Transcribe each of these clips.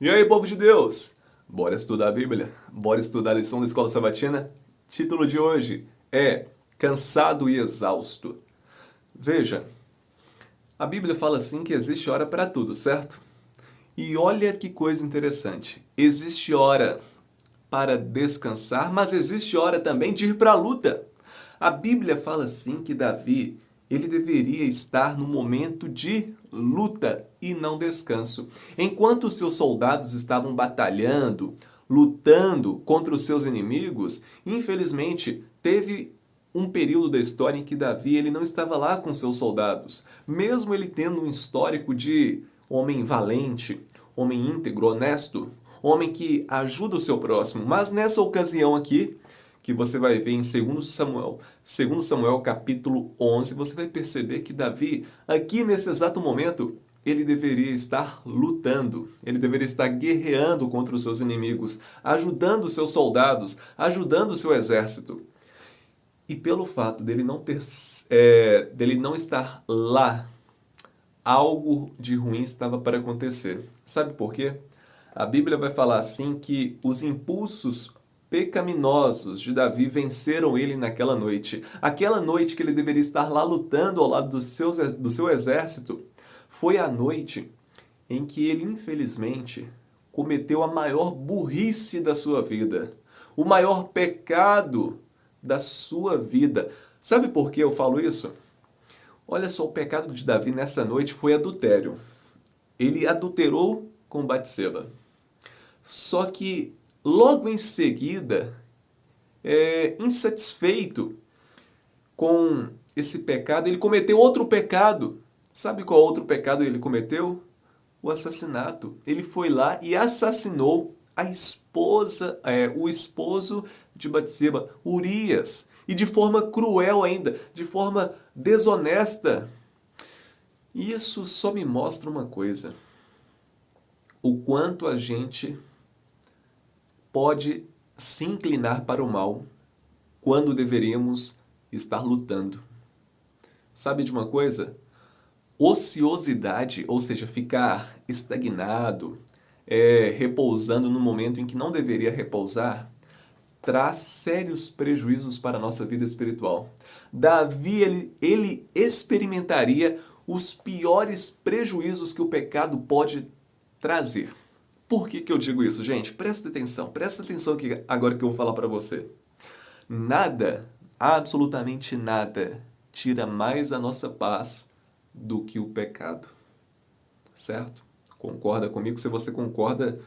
E aí, povo de Deus? Bora estudar a Bíblia? Bora estudar a lição da Escola Sabatina? Título de hoje é Cansado e Exausto. Veja, a Bíblia fala assim que existe hora para tudo, certo? E olha que coisa interessante. Existe hora para descansar, mas existe hora também de ir para a luta. A Bíblia fala assim que Davi, ele deveria estar no momento de luta e não descanso. Enquanto os seus soldados estavam batalhando, lutando contra os seus inimigos, infelizmente teve um período da história em que Davi ele não estava lá com seus soldados. Mesmo ele tendo um histórico de homem valente, homem íntegro, honesto, homem que ajuda o seu próximo. Mas nessa ocasião aqui, que você vai ver em 2 Samuel capítulo 11, você vai perceber que Davi, aqui nesse exato momento, ele deveria estar lutando, ele deveria estar guerreando contra os seus inimigos, ajudando os seus soldados, ajudando o seu exército. E pelo fato dele não estar lá, algo de ruim estava para acontecer. Sabe por quê? A Bíblia vai falar assim que os impulsos pecaminosos de Davi venceram ele naquela noite. Aquela noite que ele deveria estar lá lutando ao lado do seu exército, foi a noite em que ele, infelizmente, cometeu a maior burrice da sua vida. O maior pecado da sua vida. Sabe por que eu falo isso? Olha só, o pecado de Davi nessa noite foi adultério. Ele adulterou com Batseba. Só que logo em seguida, insatisfeito com esse pecado, ele cometeu outro pecado. Sabe qual outro pecado ele cometeu? O assassinato. Ele foi lá e assassinou a esposa, o esposo de Batseba, Urias. E de forma cruel ainda, de forma desonesta. Isso só me mostra uma coisa. O quanto a gente pode se inclinar para o mal quando deveríamos estar lutando. Sabe de uma coisa? Ociosidade, ou seja, ficar estagnado, repousando no momento em que não deveria repousar, traz sérios prejuízos para a nossa vida espiritual. Davi, ele experimentaria os piores prejuízos que o pecado pode trazer. Por que eu digo isso, gente? Presta atenção aqui agora que eu vou falar para você. Nada, absolutamente nada, tira mais a nossa paz do que o pecado. Certo? Concorda comigo? Se você concorda,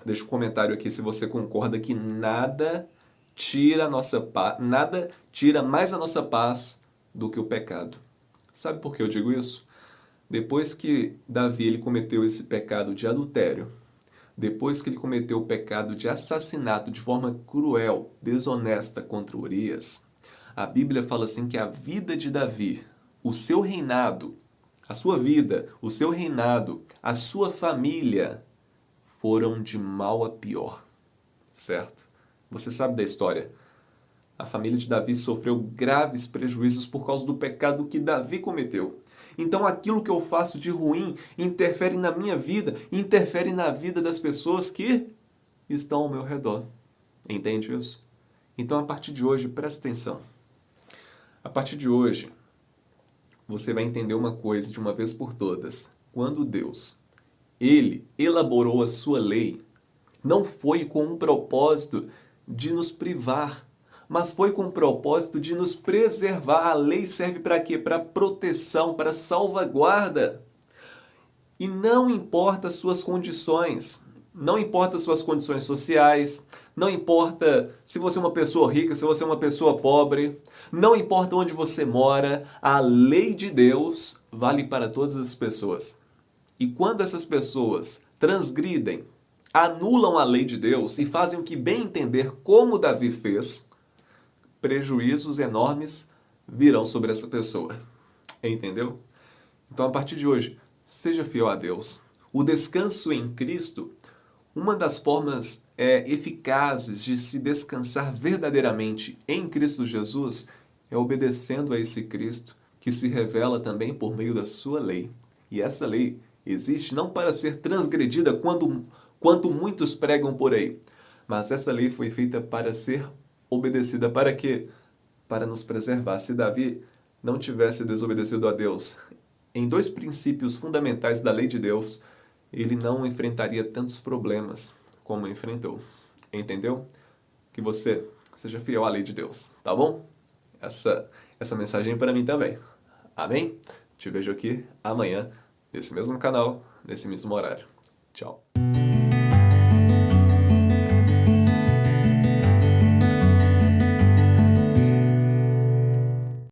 deixa um comentário aqui se você concorda que nada tira nada tira mais a nossa paz do que o pecado. Sabe por que eu digo isso? Depois que Davi ele cometeu esse pecado de adultério, depois que ele cometeu o pecado de assassinato de forma cruel, desonesta contra Urias, a Bíblia fala assim que a vida de Davi, o seu reinado, a sua vida, o seu reinado, a sua família foram de mal a pior, certo? Você sabe da história. A família de Davi sofreu graves prejuízos por causa do pecado que Davi cometeu. Então aquilo que eu faço de ruim interfere na minha vida, interfere na vida das pessoas que estão ao meu redor. Entende isso? Então a partir de hoje, presta atenção. A partir de hoje, você vai entender uma coisa de uma vez por todas. Quando Deus, ele elaborou a sua lei, não foi com um propósito de nos privar, mas foi com o propósito de nos preservar. A lei serve para quê? Para proteção, para salvaguarda. E não importa as suas condições, não importa as suas condições sociais, não importa se você é uma pessoa rica, se você é uma pessoa pobre, não importa onde você mora, a lei de Deus vale para todas as pessoas. E quando essas pessoas transgridem, anulam a lei de Deus e fazem o que bem entender, como Davi fez, prejuízos enormes virão sobre essa pessoa. Entendeu? Então, a partir de hoje, seja fiel a Deus. O descanso em Cristo, uma das formas eficazes de se descansar verdadeiramente em Cristo Jesus é obedecendo a esse Cristo que se revela também por meio da sua lei. E essa lei existe não para ser transgredida quanto muitos pregam por aí, mas essa lei foi feita para ser obedecida. Para quê? Para nos preservar. Se Davi não tivesse desobedecido a Deus em dois princípios fundamentais da lei de Deus, ele não enfrentaria tantos problemas como enfrentou. Entendeu? Que você seja fiel à lei de Deus, tá bom? Essa mensagem é para mim também. Amém? Te vejo aqui amanhã, nesse mesmo canal, nesse mesmo horário. Tchau.